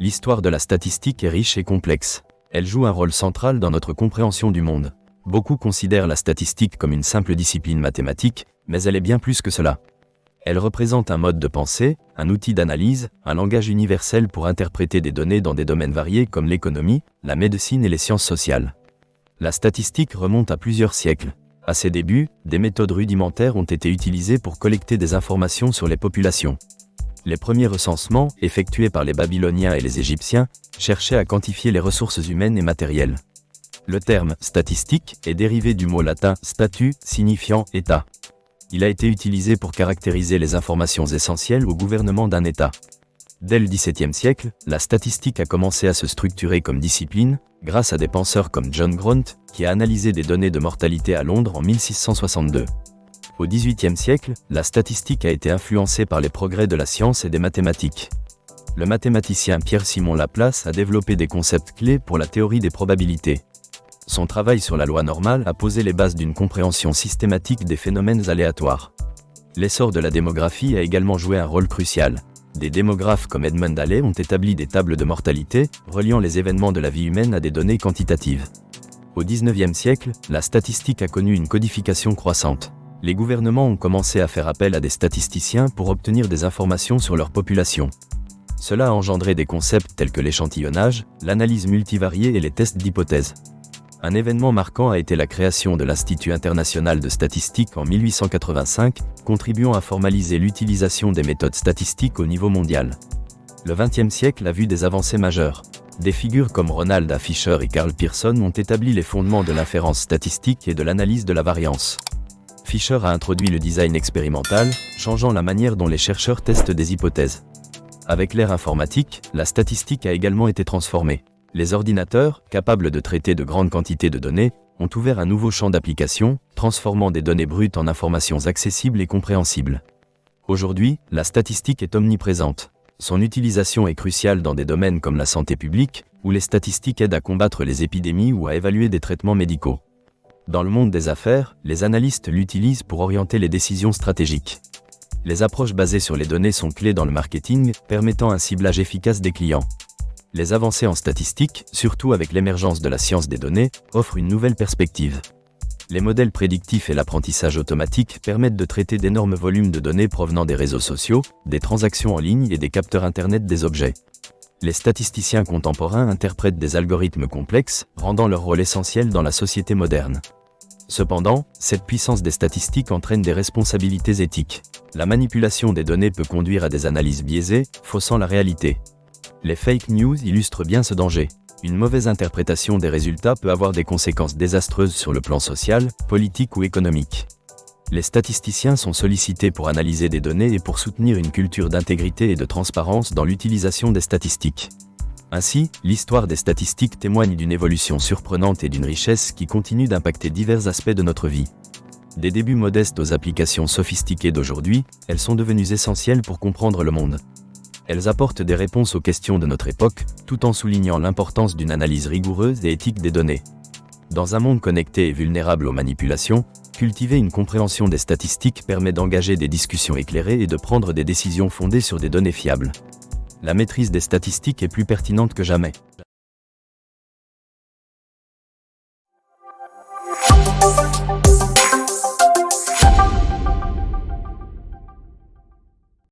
L'histoire de la statistique est riche et complexe. Elle joue un rôle central dans notre compréhension du monde. Beaucoup considèrent la statistique comme une simple discipline mathématique, mais elle est bien plus que cela. Elle représente un mode de pensée, un outil d'analyse, un langage universel pour interpréter des données dans des domaines variés comme l'économie, la médecine et les sciences sociales. La statistique remonte à plusieurs siècles. À ses débuts, des méthodes rudimentaires ont été utilisées pour collecter des informations sur les populations. Les premiers recensements, effectués par les Babyloniens et les Égyptiens, cherchaient à quantifier les ressources humaines et matérielles. Le terme « statistique » est dérivé du mot latin « statu » signifiant « État ». Il a été utilisé pour caractériser les informations essentielles au gouvernement d'un État. Dès le XVIIe siècle, la statistique a commencé à se structurer comme discipline, grâce à des penseurs comme John Grant, qui a analysé des données de mortalité à Londres en 1662. Au XVIIIe siècle, la statistique a été influencée par les progrès de la science et des mathématiques. Le mathématicien Pierre-Simon Laplace a développé des concepts clés pour la théorie des probabilités. Son travail sur la loi normale a posé les bases d'une compréhension systématique des phénomènes aléatoires. L'essor de la démographie a également joué un rôle crucial. Des démographes comme Edmund Halley ont établi des tables de mortalité, reliant les événements de la vie humaine à des données quantitatives. Au XIXe siècle, la statistique a connu une codification croissante. Les gouvernements ont commencé à faire appel à des statisticiens pour obtenir des informations sur leur population. Cela a engendré des concepts tels que l'échantillonnage, l'analyse multivariée et les tests d'hypothèses. Un événement marquant a été la création de l'Institut international de statistique en 1885, contribuant à formaliser l'utilisation des méthodes statistiques au niveau mondial. Le XXe siècle a vu des avancées majeures. Des figures comme Ronald A. Fisher et Carl Pearson ont établi les fondements de l'inférence statistique et de l'analyse de la variance. Fisher a introduit le design expérimental, changeant la manière dont les chercheurs testent des hypothèses. Avec l'ère informatique, la statistique a également été transformée. Les ordinateurs, capables de traiter de grandes quantités de données, ont ouvert un nouveau champ d'application, transformant des données brutes en informations accessibles et compréhensibles. Aujourd'hui, la statistique est omniprésente. Son utilisation est cruciale dans des domaines comme la santé publique, où les statistiques aident à combattre les épidémies ou à évaluer des traitements médicaux. Dans le monde des affaires, les analystes l'utilisent pour orienter les décisions stratégiques. Les approches basées sur les données sont clés dans le marketing, permettant un ciblage efficace des clients. Les avancées en statistique, surtout avec l'émergence de la science des données, offrent une nouvelle perspective. Les modèles prédictifs et l'apprentissage automatique permettent de traiter d'énormes volumes de données provenant des réseaux sociaux, des transactions en ligne et des capteurs Internet des objets. Les statisticiens contemporains interprètent des algorithmes complexes, rendant leur rôle essentiel dans la société moderne. Cependant, cette puissance des statistiques entraîne des responsabilités éthiques. La manipulation des données peut conduire à des analyses biaisées, faussant la réalité. Les fake news illustrent bien ce danger. Une mauvaise interprétation des résultats peut avoir des conséquences désastreuses sur le plan social, politique ou économique. Les statisticiens sont sollicités pour analyser des données et pour soutenir une culture d'intégrité et de transparence dans l'utilisation des statistiques. Ainsi, l'histoire des statistiques témoigne d'une évolution surprenante et d'une richesse qui continue d'impacter divers aspects de notre vie. Des débuts modestes aux applications sophistiquées d'aujourd'hui, elles sont devenues essentielles pour comprendre le monde. Elles apportent des réponses aux questions de notre époque, tout en soulignant l'importance d'une analyse rigoureuse et éthique des données. Dans un monde connecté et vulnérable aux manipulations, cultiver une compréhension des statistiques permet d'engager des discussions éclairées et de prendre des décisions fondées sur des données fiables. La maîtrise des statistiques est plus pertinente que jamais.